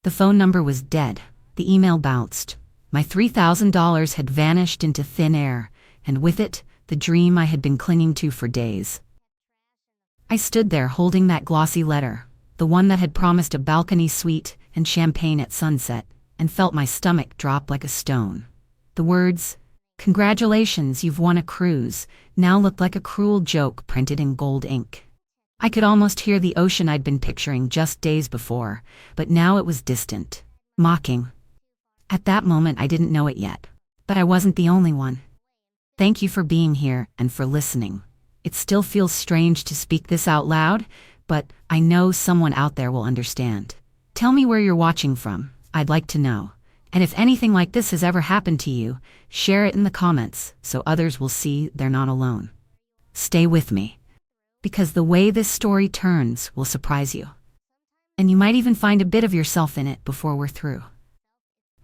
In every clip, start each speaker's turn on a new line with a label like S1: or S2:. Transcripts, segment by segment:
S1: The phone number was dead. The email bounced. My $3,000 had vanished into thin air, and with it, the dream I had been clinging to for days. I stood there holding that glossy letter, the one that had promised a balcony suite and champagne at sunset, and felt my stomach drop like a stone. The words, "Congratulations, you've won a cruise," now looked like a cruel joke printed in gold ink. I could almost hear the ocean I'd been picturing just days before, but now it was distant, mocking. At that moment I didn't know it yet, but I wasn't the only one. Thank you for being here and for listening. It still feels strange to speak this out loud, but I know someone out there will understand. Tell me where you're watching from. I'd like to know. And if anything like this has ever happened to you, share it in the comments so others will see they're not alone. Stay with me, because the way this story turns will surprise you. And you might even find a bit of yourself in it before we're through.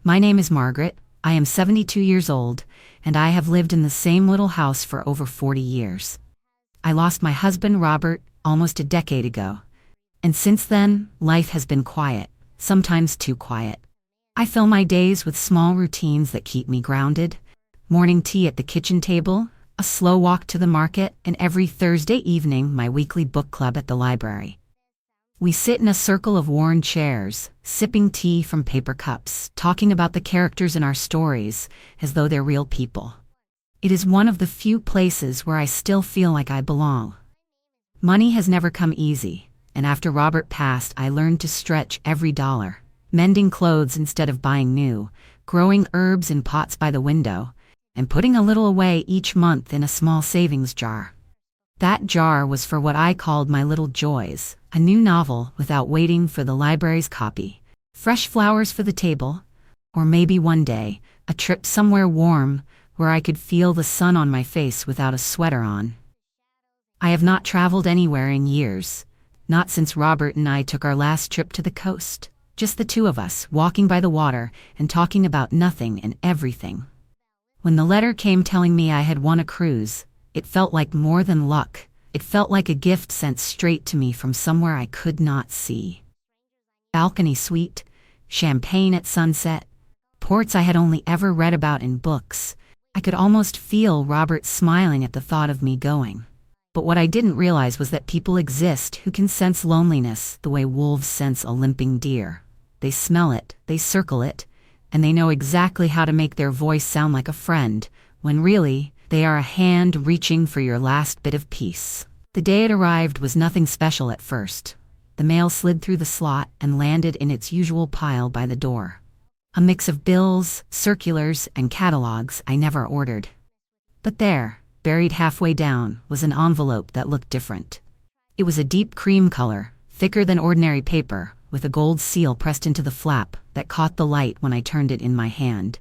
S1: My name is Margaret. I am 72 years old, and I have lived in the same little house for over 40 years. I lost my husband, Robert, almost a decade ago. And since then, life has been quiet, sometimes too quiet. I fill my days with small routines that keep me grounded. Morning tea at the kitchen table, a slow walk to the market, and every Thursday evening my weekly book club at the library. We sit in a circle of worn chairs, sipping tea from paper cups, talking about the characters in our stories as though they're real people. It is one of the few places where I still feel like I belong. Money has never come easy, and after Robert passed I learned to stretch every dollar, mending clothes instead of buying new, growing herbs in pots by the window, and putting a little away each month in a small savings jar. That jar was for what I called my little joys, a new novel without waiting for the library's copy, fresh flowers for the table, or maybe one day, a trip somewhere warm where I could feel the sun on my face without a sweater on. I have not traveled anywhere in years, not since Robert and I took our last trip to the coast, just the two of us walking by the water and talking about nothing and everything. When the letter came telling me I had won a cruise, it felt like more than luck. It felt like a gift sent straight to me from somewhere I could not see. Balcony suite, champagne at sunset, ports I had only ever read about in books. I could almost feel Robert smiling at the thought of me going. But what I didn't realize was that people exist who can sense loneliness the way wolves sense a limping deer. They smell it, they circle it, and they know exactly how to make their voice sound like a friend, when really, they are a hand reaching for your last bit of peace. The day it arrived was nothing special at first. The mail slid through the slot and landed in its usual pile by the door. A mix of bills, circulars, and catalogs I never ordered. But there, buried halfway down, was an envelope that looked different. It was a deep cream color, thicker than ordinary paper, with a gold seal pressed into the flap that caught the light when I turned it in my hand.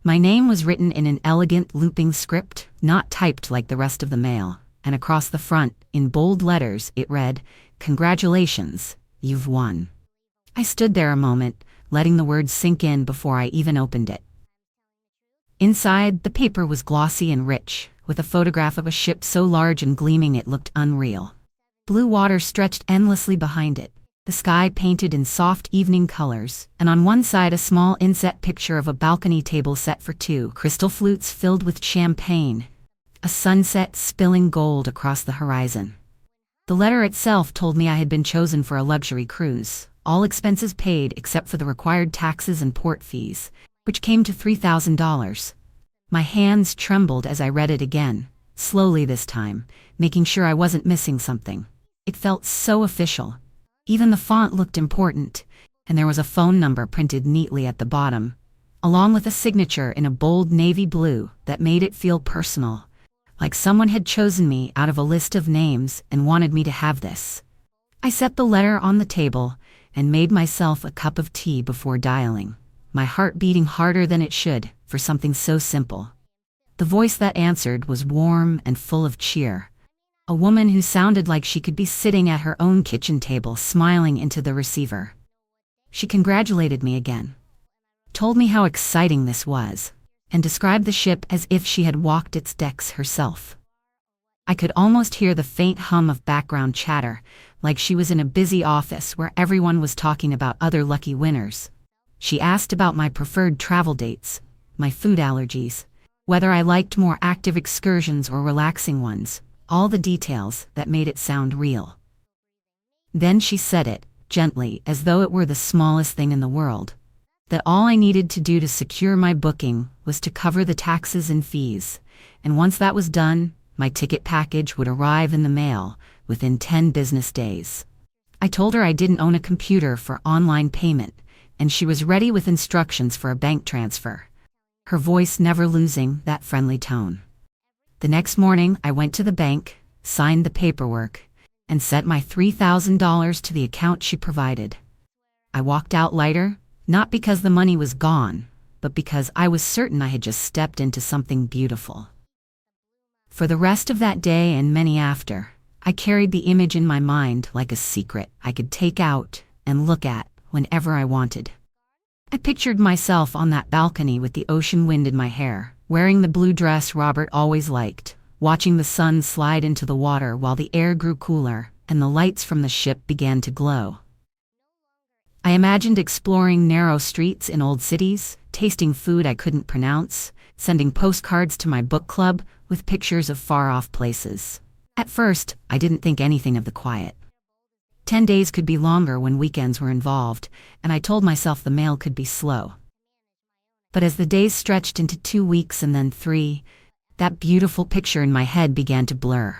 S1: My name was written in an elegant looping script, not typed like the rest of the mail, and across the front, in bold letters, it read, "Congratulations, you've won." I stood there a moment, letting the words sink in before I even opened it. Inside, the paper was glossy and rich, with a photograph of a ship so large and gleaming it looked unreal. Blue water stretched endlessly behind it, the sky painted in soft evening colors, and on one side a small inset picture of a balcony table set for two, crystal flutes filled with champagne, a sunset spilling gold across the horizon. The letter itself told me I had been chosen for a luxury cruise, all expenses paid except for the required taxes and port fees, which came to $3,000. My hands trembled as I read it again, slowly this time, making sure I wasn't missing something. It felt so official. Even the font looked important, and there was a phone number printed neatly at the bottom, along with a signature in a bold navy blue that made it feel personal, like someone had chosen me out of a list of names and wanted me to have this. I set the letter on the table and made myself a cup of tea before dialing, my heart beating harder than it should for something so simple. The voice that answered was warm and full of cheer. A woman who sounded like she could be sitting at her own kitchen table smiling into the receiver. She congratulated me again, told me how exciting this was, and described the ship as if she had walked its decks herself. I could almost hear the faint hum of background chatter, like she was in a busy office where everyone was talking about other lucky winners. She asked about my preferred travel dates, my food allergies, whether I liked more active excursions or relaxing ones, all the details that made it sound real. Then she said it, gently, as though it were the smallest thing in the world, that all I needed to do to secure my booking was to cover the taxes and fees, and once that was done, my ticket package would arrive in the mail within 10 business days. I told her I didn't own a computer for online payment, and she was ready with instructions for a bank transfer, her voice never losing that friendly tone. The next morning, I went to the bank, signed the paperwork, and sent my $3,000 to the account she provided. I walked out lighter, not because the money was gone, but because I was certain I had just stepped into something beautiful. For the rest of that day and many after, I carried the image in my mind like a secret I could take out and look at whenever I wanted. I pictured myself on that balcony with the ocean wind in my hair, wearing the blue dress Robert always liked, watching the sun slide into the water while the air grew cooler and the lights from the ship began to glow. I imagined exploring narrow streets in old cities, tasting food I couldn't pronounce, sending postcards to my book club with pictures of far-off places. At first, I didn't think anything of the quiet. 10 days could be longer when weekends were involved, and I told myself the mail could be slow. But as the days stretched into 2 weeks and then 3, that beautiful picture in my head began to blur.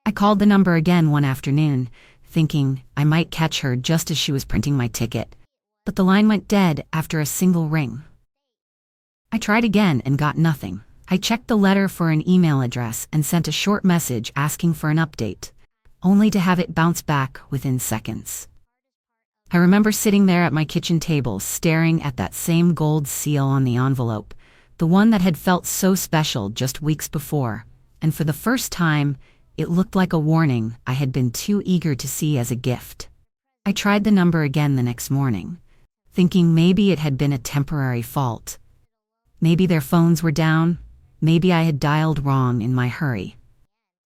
S1: I called the number again one afternoon, thinking I might catch her just as she was printing my ticket, but the line went dead after a single ring. I tried again and got nothing. I checked the letter for an email address and sent a short message asking for an update, only to have it bounce back within seconds. I remember sitting there at my kitchen table staring at that same gold seal on the envelope, the one that had felt so special just weeks before, and for the first time, it looked like a warning I had been too eager to see as a gift. I tried the number again the next morning, thinking maybe it had been a temporary fault. Maybe their phones were down, maybe I had dialed wrong in my hurry.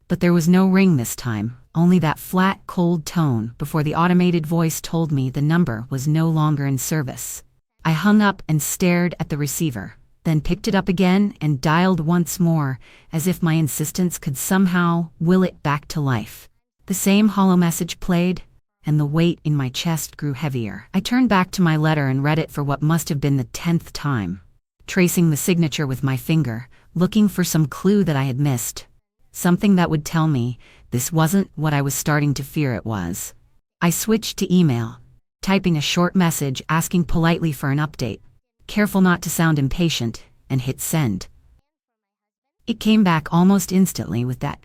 S1: But there was no ring this time, only that flat, cold tone before the automated voice told me the number was no longer in service. I hung up and stared at the receiver, then picked it up again and dialed once more, as if my insistence could somehow will it back to life. The same hollow message played, and the weight in my chest grew heavier. I turned back to my letter and read it for what must have been the 10th time, tracing the signature with my finger, looking for some clue that I had missed. Something that would tell me this wasn't what I was starting to fear it was. I switched to email, typing a short message asking politely for an update, careful not to sound impatient, and hit send. It came back almost instantly with that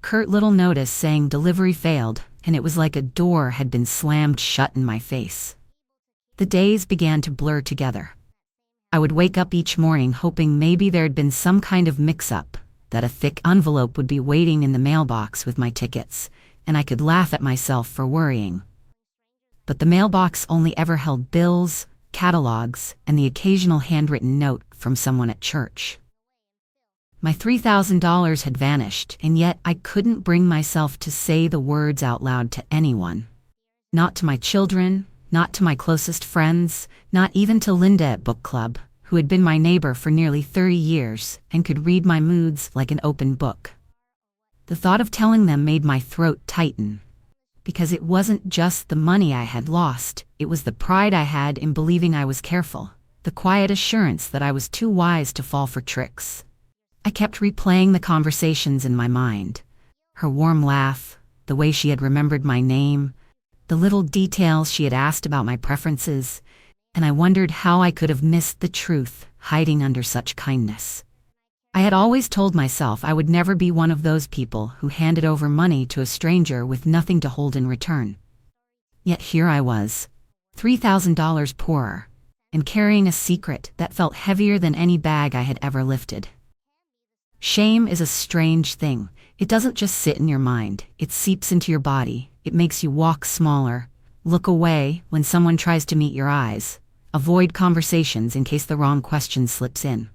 S1: curt little notice saying delivery failed, and it was like a door had been slammed shut in my face. The days began to blur together. I would wake up each morning hoping maybe there had been some kind of mix-up, that a thick envelope would be waiting in the mailbox with my tickets, and I could laugh at myself for worrying. But the mailbox only ever held bills, catalogs, and the occasional handwritten note from someone at church. My $3,000 had vanished, and yet I couldn't bring myself to say the words out loud to anyone. Not to my children, not to my closest friends, not even to Linda at book club, who had been my neighbor for nearly 30 years and could read my moods like an open book. The thought of telling them made my throat tighten, because it wasn't just the money I had lost, it was the pride I had in believing I was careful, the quiet assurance that I was too wise to fall for tricks. I kept replaying the conversations in my mind, her warm laugh, the way she had remembered my name, the little details she had asked about my preferences, and I wondered how I could have missed the truth hiding under such kindness. I had always told myself I would never be one of those people who handed over money to a stranger with nothing to hold in return. Yet here I was, $3,000 poorer, and carrying a secret that felt heavier than any bag I had ever lifted. Shame is a strange thing. It doesn't just sit in your mind, it seeps into your body. It makes you walk smaller, look away when someone tries to meet your eyes, avoid conversations in case the wrong question slips in.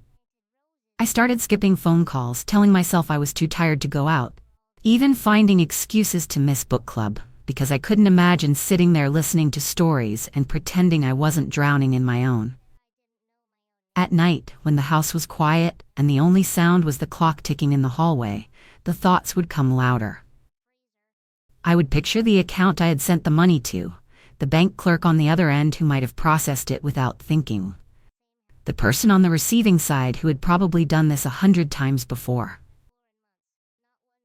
S1: I started skipping phone calls, telling myself I was too tired to go out, even finding excuses to miss book club, because I couldn't imagine sitting there listening to stories and pretending I wasn't drowning in my own. At night, when the house was quiet and the only sound was the clock ticking in the hallway, the thoughts would come louder. I would picture the account I had sent the money to, the bank clerk on the other end who might have processed it without thinking, the person on the receiving side who had probably done this 100 times before.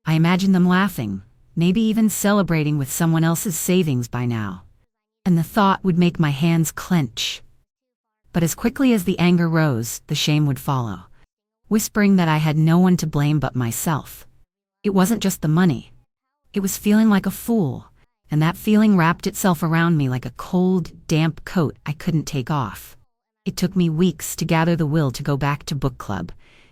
S1: I imagined them laughing, maybe even celebrating with someone else's savings by now, and the thought would make my hands clench. But as quickly as the anger rose, the shame would follow, whispering that I had no one to blame but myself. It wasn't just the money. It was feeling like a fool, and that feeling wrapped itself around me like a cold, damp coat I couldn't take off. It took me weeks to gather the will to go back to book club,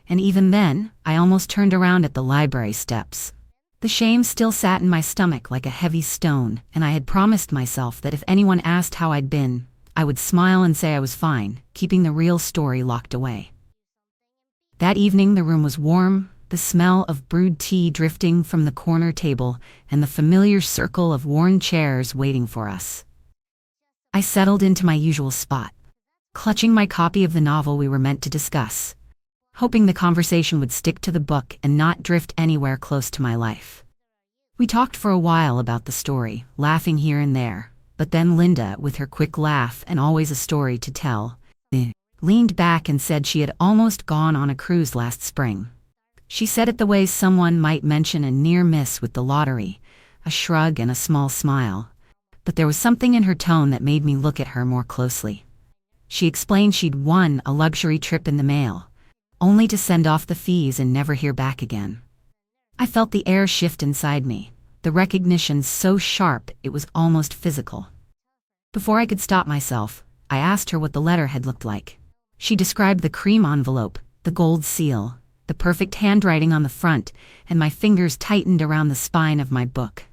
S1: and even then, I almost turned around at the library steps. The shame still sat in my stomach like a heavy stone, and I had promised myself that if anyone asked how I'd been, I would smile and say I was fine, keeping the real story locked away. That evening the room was warm, the smell of brewed tea drifting from the corner table, and the familiar circle of worn chairs waiting for us. I settled into my usual spot, clutching my copy of the novel we were meant to discuss, hoping the conversation would stick to the book and not drift anywhere close to my life. We talked for a while about the story, laughing here and there, but then Linda, with her quick laugh and always a story to tell, leaned back and said she had almost gone on a cruise last spring. She said it the way someone might mention a near miss with the lottery, a shrug and a small smile, but there was something in her tone that made me look at her more closely. She explained she'd won a luxury trip in the mail, only to send off the fees and never hear back again. I felt the air shift inside me, the recognition so sharp it was almost physical. Before I could stop myself, I asked her what the letter had looked like. She described the cream envelope, the gold seal, the perfect handwriting on the front, and my fingers tightened around the spine of my book.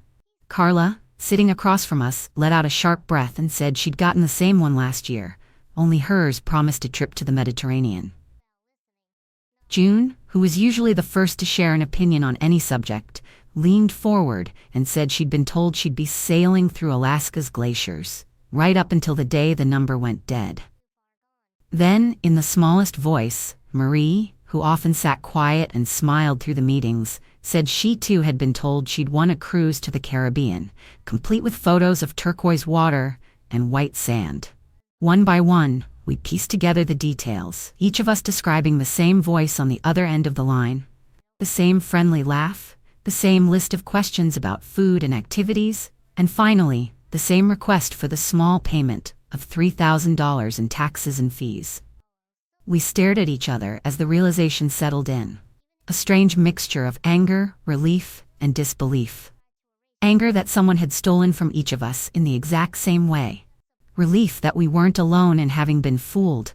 S1: Carla, sitting across from us, let out a sharp breath and said she'd gotten the same one last year, only hers promised a trip to the Mediterranean. June, who was usually the first to share an opinion on any subject, leaned forward and said she'd been told she'd be sailing through Alaska's glaciers, right up until the day the number went dead. Then, in the smallest voice, Marie, who often sat quiet and smiled through the meetings, said she too had been told she'd won a cruise to the Caribbean, complete with photos of turquoise water and white sand. One by one, we pieced together the details, each of us describing the same voice on the other end of the line, the same friendly laugh, the same list of questions about food and activities, and finally, the same request for the small payment of $3,000 in taxes and fees. We stared at each other as the realization settled in, a strange mixture of anger, relief, and disbelief. Anger that someone had stolen from each of us in the exact same way. Relief that we weren't alone in having been fooled,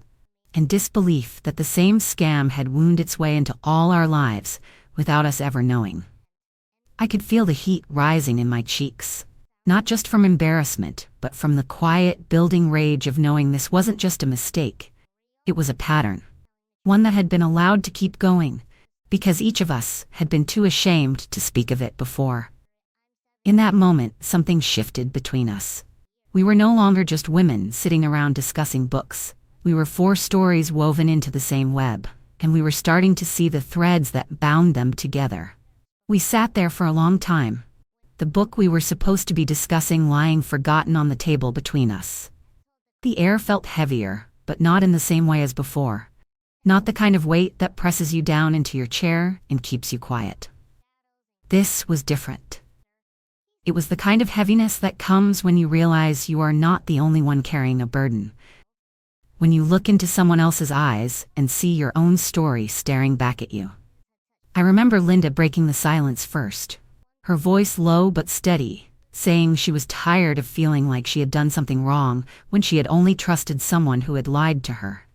S1: and disbelief that the same scam had wound its way into all our lives without us ever knowing. I could feel the heat rising in my cheeks, not just from embarrassment, but from the quiet, building rage of knowing this wasn't just a mistake. It was a pattern, one that had been allowed to keep going, because each of us had been too ashamed to speak of it before. In that moment, something shifted between us. We were no longer just women sitting around discussing books. We were 4 stories woven into the same web, and we were starting to see the threads that bound them together. We sat there for a long time, the book we were supposed to be discussing lying forgotten on the table between us. The air felt heavier, but not in the same way as before. Not the kind of weight that presses you down into your chair and keeps you quiet. This was different. It was the kind of heaviness that comes when you realize you are not the only one carrying a burden. When you look into someone else's eyes and see your own story staring back at you. I remember Linda breaking the silence first, her voice low but steady, saying she was tired of feeling like she had done something wrong when she had only trusted someone who had lied to her.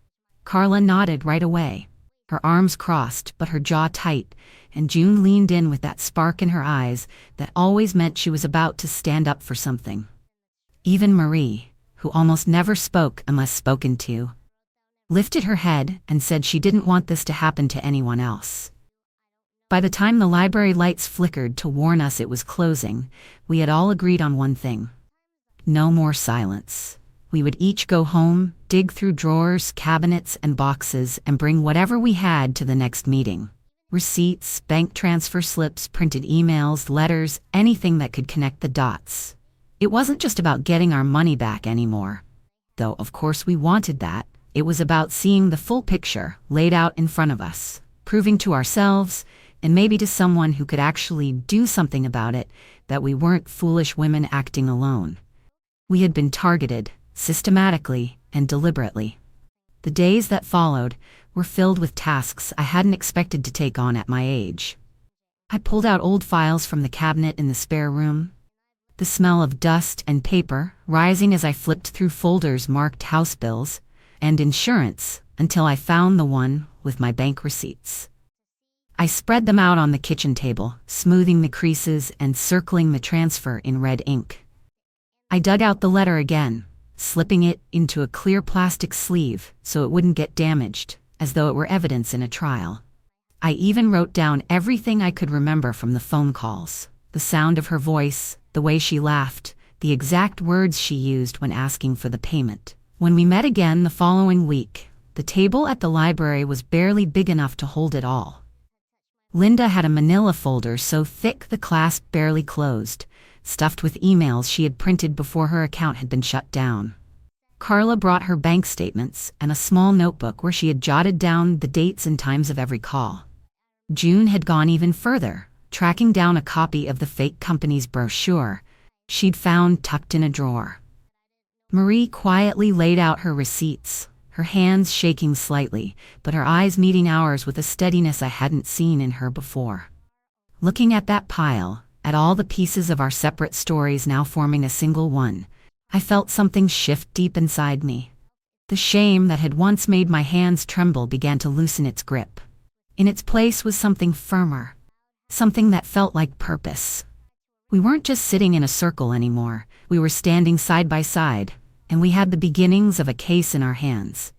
S1: Carla nodded right away, her arms crossed but her jaw tight, and June leaned in with that spark in her eyes that always meant she was about to stand up for something. Even Marie, who almost never spoke unless spoken to, lifted her head and said she didn't want this to happen to anyone else. By the time the library lights flickered to warn us it was closing, we had all agreed on one thing. No more silence. We would each go home, dig through drawers, cabinets, and boxes, and bring whatever we had to the next meeting. Receipts, bank transfer slips, printed emails, letters, anything that could connect the dots. It wasn't just about getting our money back anymore. Though, of course, we wanted that. It was about seeing the full picture laid out in front of us, proving to ourselves, and maybe to someone who could actually do something about it, that we weren't foolish women acting alone. We had been targeted, systematically and deliberately. The days that followed were filled with tasks I hadn't expected to take on at my age. I pulled out old files from the cabinet in the spare room, the smell of dust and paper rising as I flipped through folders marked house bills and insurance until I found the one with my bank receipts. I spread them out on the kitchen table, smoothing the creases and circling the transfer in red ink. I dug out the letter again, slipping it into a clear plastic sleeve so it wouldn't get damaged, as though it were evidence in a trial. I even wrote down everything I could remember from the phone calls, the sound of her voice, the way she laughed, the exact words she used when asking for the payment. When we met again the following week, the table at the library was barely big enough to hold it all. Linda had a manila folder so thick the clasp barely closed, stuffed with emails she had printed before her account had been shut down. Carla brought her bank statements and a small notebook where she had jotted down the dates and times of every call. June had gone even further, tracking down a copy of the fake company's brochure she'd found tucked in a drawer. Marie quietly laid out her receipts, her hands shaking slightly, but her eyes meeting ours with a steadiness I hadn't seen in her before. Looking at that pile, at all the pieces of our separate stories now forming a single one, I felt something shift deep inside me. The shame that had once made my hands tremble began to loosen its grip. In its place was something firmer, something that felt like purpose. We weren't just sitting in a circle anymore, we were standing side by side, and we had the beginnings of a case in our hands.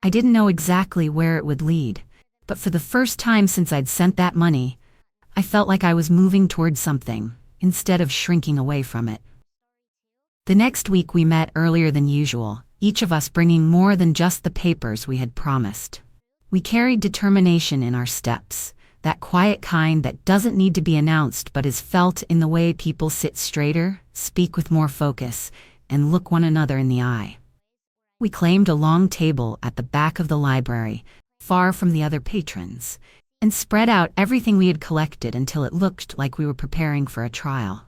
S1: I didn't know exactly where it would lead, but for the first time since I'd sent that money, I felt like I was moving towards something, instead of shrinking away from it. The next week we met earlier than usual, each of us bringing more than just the papers we had promised. We carried determination in our steps, that quiet kind that doesn't need to be announced but is felt in the way people sit straighter, speak with more focus, and look one another in the eye. We claimed a long table at the back of the library, far from the other patrons, and spread out everything we had collected until it looked like we were preparing for a trial.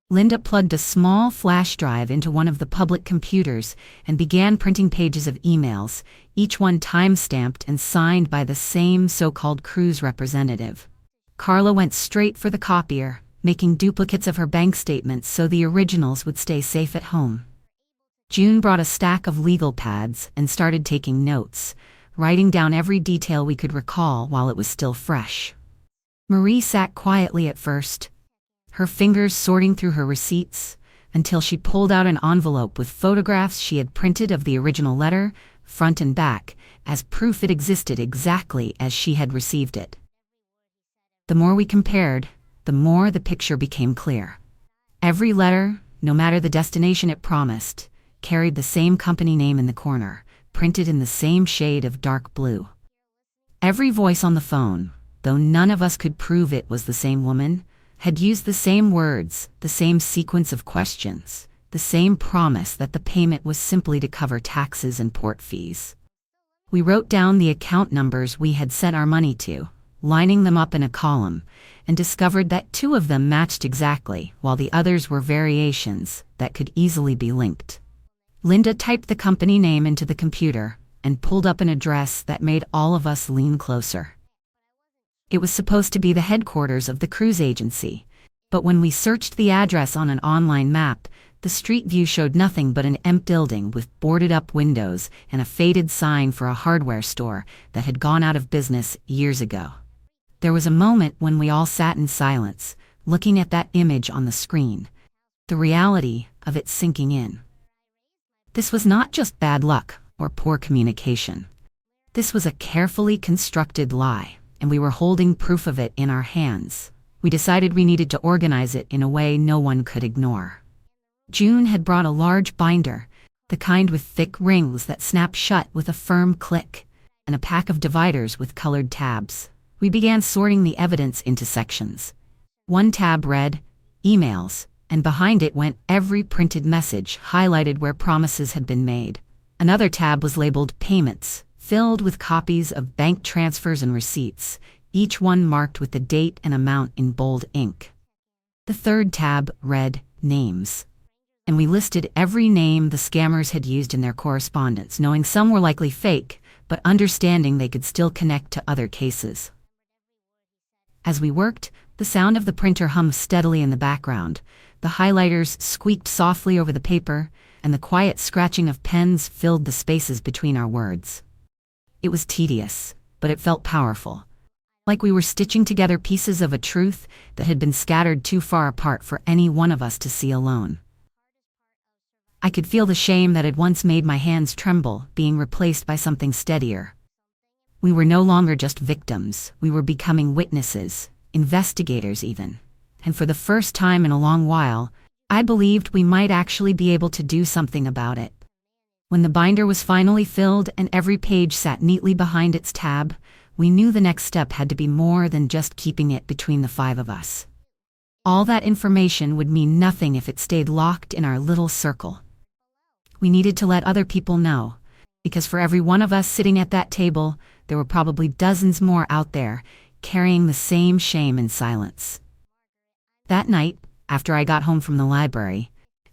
S1: Linda plugged a small flash drive into one of the public computers and began printing pages of emails, each one time-stamped and signed by the same so-called cruise representative. Carla went straight for the copier, making duplicates of her bank statements so the originals would stay safe at home. June brought a stack of legal pads and started taking notes, writing down every detail we could recall while it was still fresh. Marie sat quietly at first, her fingers sorting through her receipts, until she pulled out an envelope with photographs she had printed of the original letter, front and back, as proof it existed exactly as she had received it. The more we compared, the more the picture became clear. Every letter, no matter the destination it promised, carried the same company name in the corner, printed in the same shade of dark blue. Every voice on the phone, though none of us could prove it was the same woman, had used the same words, the same sequence of questions, the same promise that the payment was simply to cover taxes and port fees. We wrote down the account numbers we had sent our money to, lining them up in a column, and discovered that 2 of them matched exactly, while the others were variations that could easily be linked. Linda typed the company name into the computer and pulled up an address that made all of us lean closer. It was supposed to be the headquarters of the cruise agency, but when we searched the address on an online map, the street view showed nothing but an empty building with boarded-up windows and a faded sign for a hardware store that had gone out of business years ago. There was a moment when we all sat in silence, looking at that image on the screen, the reality of it sinking in. This was not just bad luck or poor communication. This was a carefully constructed lie, and we were holding proof of it in our hands. We decided we needed to organize it in a way no one could ignore. June had brought a large binder, the kind with thick rings that snap shut with a firm click, and a pack of dividers with colored tabs. We began sorting the evidence into sections. One tab read, emails, and behind it went every printed message highlighted where promises had been made. Another tab was labeled payments, filled with copies of bank transfers and receipts, each one marked with the date and amount in bold ink. The third tab read names, and we listed every name the scammers had used in their correspondence, knowing some were likely fake, but understanding they could still connect to other cases. As we worked, the sound of the printer hummed steadily in the background. The highlighters squeaked softly over the paper, and the quiet scratching of pens filled the spaces between our words. It was tedious, but it felt powerful, like we were stitching together pieces of a truth that had been scattered too far apart for any one of us to see alone. I could feel the shame that had once made my hands tremble being replaced by something steadier. We were no longer just victims, we were becoming witnesses, investigators even. And for the first time in a long while, I believed we might actually be able to do something about it. When the binder was finally filled and every page sat neatly behind its tab, we knew the next step had to be more than just keeping it between the five of us. All that information would mean nothing if it stayed locked in our little circle. We needed to let other people know, because for every one of us sitting at that table, there were probably dozens more out there, carrying the same shame and silence. That night, after I got home from the library,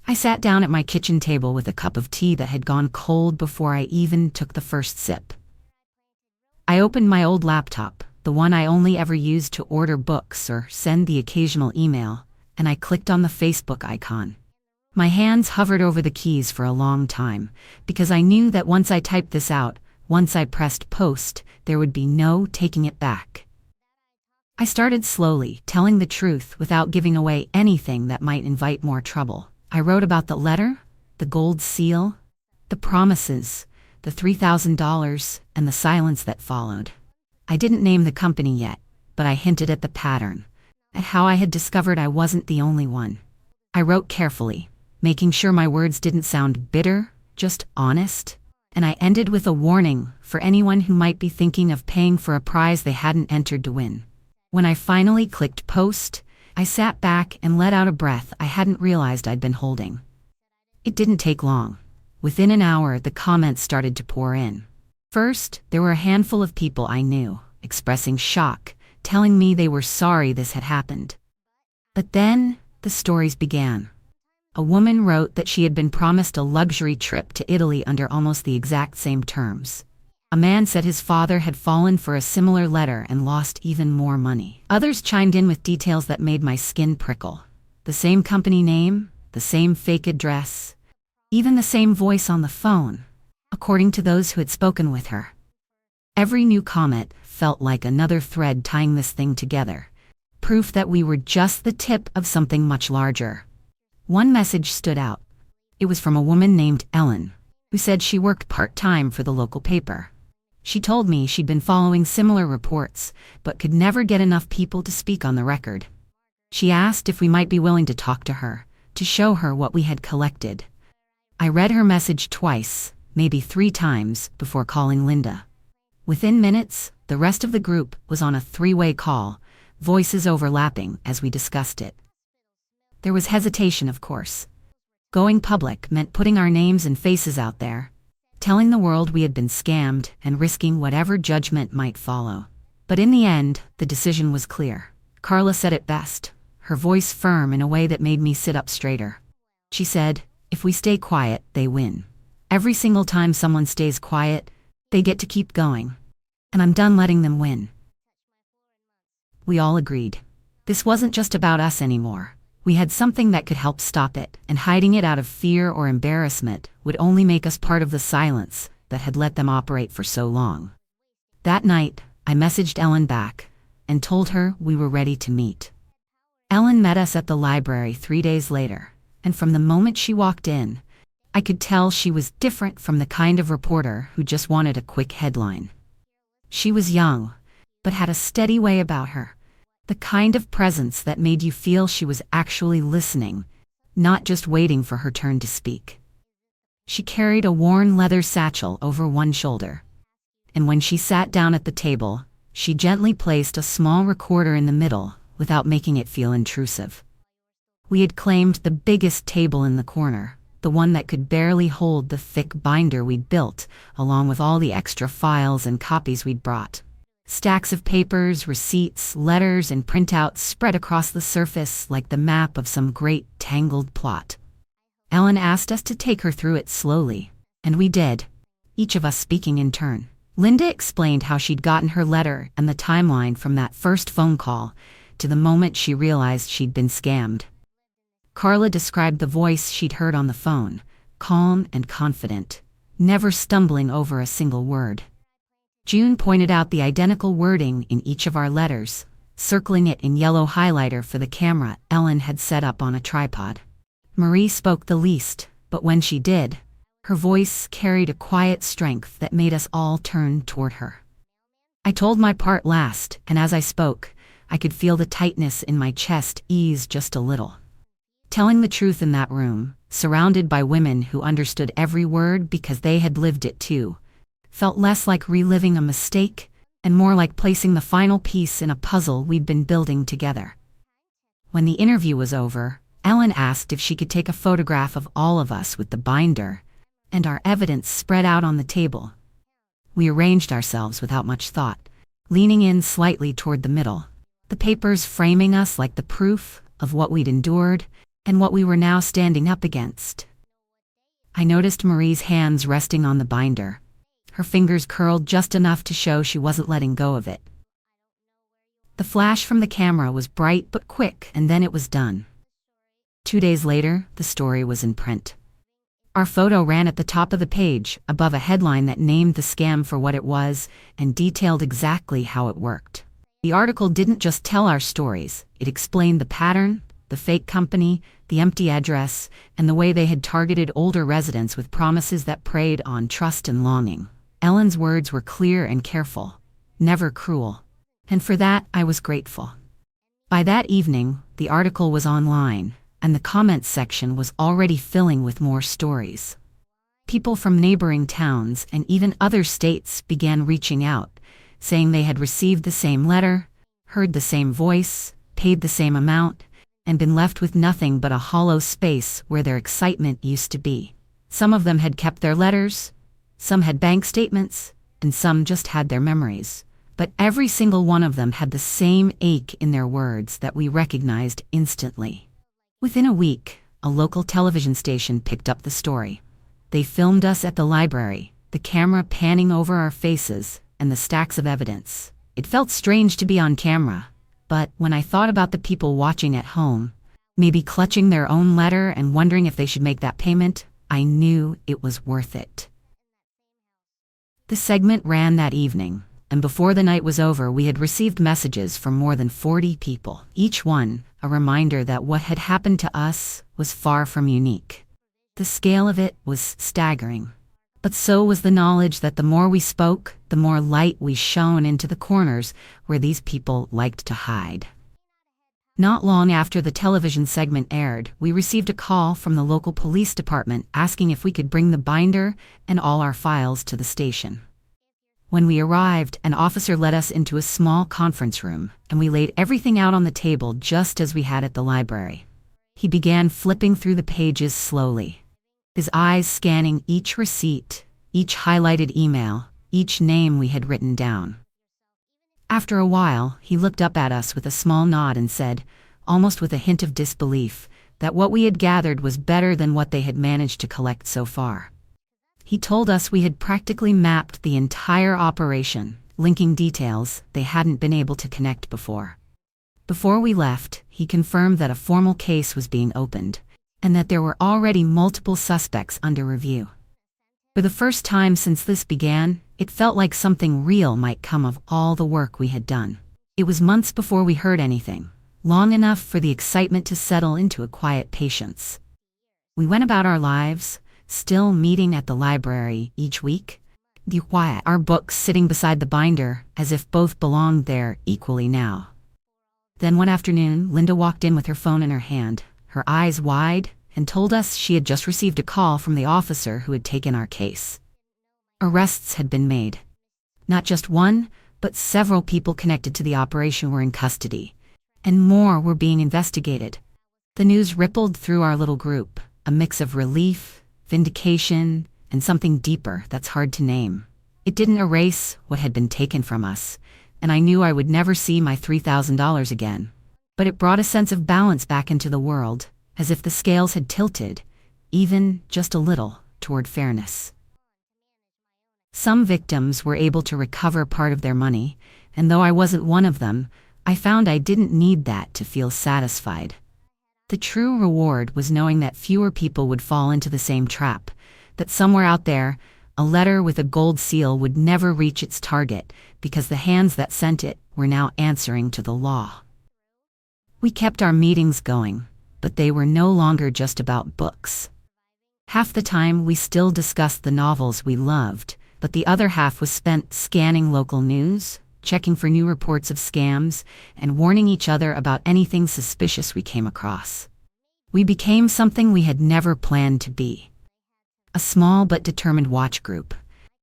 S1: I sat down at my kitchen table with a cup of tea that had gone cold before I even took the first sip. I opened my old laptop, the one I only ever used to order books or send the occasional email, and I clicked on the Facebook icon. My hands hovered over the keys for a long time, because I knew that once I typed this out, once I pressed post, there would be no taking it back. I started slowly, telling the truth without giving away anything that might invite more trouble. I wrote about the letter, the gold seal, the promises, the $3,000, and the silence that followed. I didn't name the company yet, but I hinted at the pattern, at how I had discovered I wasn't the only one. I wrote carefully, making sure my words didn't sound bitter, just honest, and I ended with a warning for anyone who might be thinking of paying for a prize they hadn't entered to win. When I finally clicked post, I sat back and let out a breath I hadn't realized I'd been holding. It didn't take long. Within an hour, the comments started to pour in. First, there were a handful of people I knew, expressing shock, telling me they were sorry this had happened. But then, the stories began. A woman wrote that she had been promised a luxury trip to Italy under almost the exact same terms. A man said his father had fallen for a similar letter and lost even more money. Others chimed in with details that made my skin prickle. The same company name, the same fake address, even the same voice on the phone, according to those who had spoken with her. Every new comment felt like another thread tying this thing together, proof that we were just the tip of something much larger. One message stood out. It was from a woman named Ellen, who said she worked part-time for the local paper. She told me she'd been following similar reports, but could never get enough people to speak on the record. She asked if we might be willing to talk to her, to show her what we had collected. I read her message twice, maybe 3 times, before calling Linda. Within minutes, the rest of the group was on a 3-way call, voices overlapping as we discussed it. There was hesitation, of course. Going public meant putting our names and faces out there, telling the world we had been scammed and risking whatever judgment might follow. But in the end, the decision was clear. Carla said it best, her voice firm in a way that made me sit up straighter. She said, "If we stay quiet, they win. Every single time someone stays quiet, they get to keep going. And I'm done letting them win." We all agreed. This wasn't just about us anymore. We had something that could help stop it, and hiding it out of fear or embarrassment would only make us part of the silence that had let them operate for so long. That night, I messaged Ellen back and told her we were ready to meet. Ellen met us at the library 3 days later, and from the moment she walked in, I could tell she was different from the kind of reporter who just wanted a quick headline. She was young, but had a steady way about her. The kind of presence that made you feel she was actually listening, not just waiting for her turn to speak. She carried a worn leather satchel over one shoulder, and when she sat down at the table, she gently placed a small recorder in the middle without making it feel intrusive. We had claimed the biggest table in the corner, the one that could barely hold the thick binder we'd built, along with all the extra files and copies we'd brought. Stacks of papers, receipts, letters, and printouts spread across the surface like the map of some great tangled plot. Ellen asked us to take her through it slowly, and we did, each of us speaking in turn. Linda explained how she'd gotten her letter and the timeline from that first phone call to the moment she realized she'd been scammed. Carla described the voice she'd heard on the phone, calm and confident, never stumbling over a single word. June pointed out the identical wording in each of our letters, circling it in yellow highlighter for the camera Ellen had set up on a tripod. Marie spoke the least, but when she did, her voice carried a quiet strength that made us all turn toward her. I told my part last, and as I spoke, I could feel the tightness in my chest ease just a little. Telling the truth in that room, surrounded by women who understood every word because they had lived it too, felt less like reliving a mistake and more like placing the final piece in a puzzle we'd been building together. When the interview was over, Ellen asked if she could take a photograph of all of us with the binder and our evidence spread out on the table. We arranged ourselves without much thought, leaning in slightly toward the middle, the papers framing us like the proof of what we'd endured and what we were now standing up against. I noticed Marie's hands resting on the binder, her fingers curled just enough to show she wasn't letting go of it. The flash from the camera was bright but quick, and then it was done. 2 days later, the story was in print. Our photo ran at the top of the page, above a headline that named the scam for what it was and detailed exactly how it worked. The article didn't just tell our stories, it explained the pattern, the fake company, the empty address, and the way they had targeted older residents with promises that preyed on trust and longing. Ellen's words were clear and careful, never cruel, and for that I was grateful. By that evening, the article was online, and the comments section was already filling with more stories. People from neighboring towns and even other states began reaching out, saying they had received the same letter, heard the same voice, paid the same amount, and been left with nothing but a hollow space where their excitement used to be. Some of them had kept their letters, some had bank statements, and some just had their memories. But every single one of them had the same ache in their words that we recognized instantly. Within a week, a local television station picked up the story. They filmed us at the library, the camera panning over our faces and the stacks of evidence. It felt strange to be on camera, but when I thought about the people watching at home, maybe clutching their own letter and wondering if they should make that payment, I knew it was worth it. The segment ran that evening, and before the night was over, we had received messages from more than 40 people, each one a reminder that what had happened to us was far from unique. The scale of it was staggering, but so was the knowledge that the more we spoke, the more light we shone into the corners where these people liked to hide. Not long after the television segment aired, we received a call from the local police department asking if we could bring the binder and all our files to the station. When we arrived, an officer led us into a small conference room, and we laid everything out on the table just as we had at the library. He began flipping through the pages slowly, his eyes scanning each receipt, each highlighted email, each name we had written down. After a while, he looked up at us with a small nod and said, almost with a hint of disbelief, that what we had gathered was better than what they had managed to collect so far. He told us we had practically mapped the entire operation, linking details they hadn't been able to connect before. Before we left, he confirmed that a formal case was being opened, and that there were already multiple suspects under review. For the first time since this began, it felt like something real might come of all the work we had done. It was months before we heard anything, long enough for the excitement to settle into a quiet patience. We went about our lives, still meeting at the library each week, our books sitting beside the binder, as if both belonged there equally now. Then one afternoon, Linda walked in with her phone in her hand, her eyes wide, and told us she had just received a call from the officer who had taken our case. Arrests had been made. Not just one, but several people connected to the operation were in custody, and more were being investigated. The news rippled through our little group, a mix of relief, vindication, and something deeper that's hard to name. It didn't erase what had been taken from us, and I knew I would never see my $3,000 again. But it brought a sense of balance back into the world, as if the scales had tilted, even just a little, toward fairness. Some victims were able to recover part of their money, and though I wasn't one of them, I found I didn't need that to feel satisfied. The true reward was knowing that fewer people would fall into the same trap, that somewhere out there, a letter with a gold seal would never reach its target because the hands that sent it were now answering to the law. We kept our meetings going, but they were no longer just about books. Half the time we still discussed the novels we loved, but the other half was spent scanning local news, checking for new reports of scams, and warning each other about anything suspicious we came across. We became something we had never planned to be. A small but determined watch group,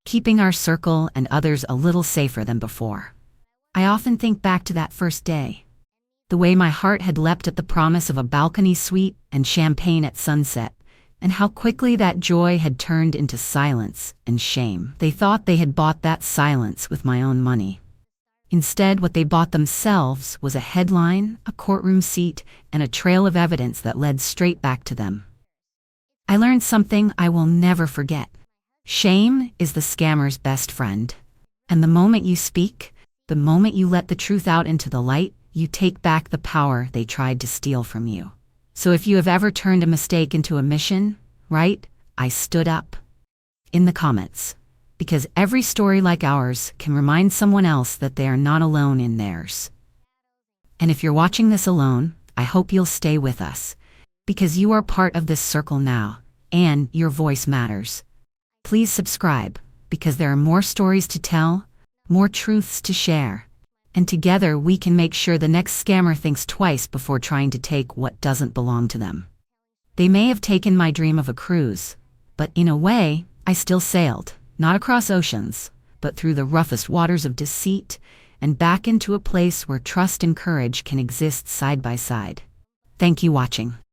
S1: keeping our circle and others a little safer than before. I often think back to that first day. The way my heart had leapt at the promise of a balcony suite and champagne at sunset, and how quickly that joy had turned into silence and shame. They thought they had bought that silence with my own money. Instead, what they bought themselves was a headline, a courtroom seat, and a trail of evidence that led straight back to them. I learned something I will never forget. Shame is the scammer's best friend. And the moment you speak, the moment you let the truth out into the light, you take back the power they tried to steal from you. So if you have ever turned a mistake into a mission, write, "I stood up" in the comments. Because every story like ours can remind someone else that they are not alone in theirs. And if you're watching this alone, I hope you'll stay with us, because you are part of this circle now, and your voice matters. Please subscribe, because there are more stories to tell, more truths to share, and together we can make sure the next scammer thinks twice before trying to take what doesn't belong to them. They may have taken my dream of a cruise, but in a way, I still sailed. Not across oceans, but through the roughest waters of deceit, and back into a place where trust and courage can exist side by side. Thank you for watching.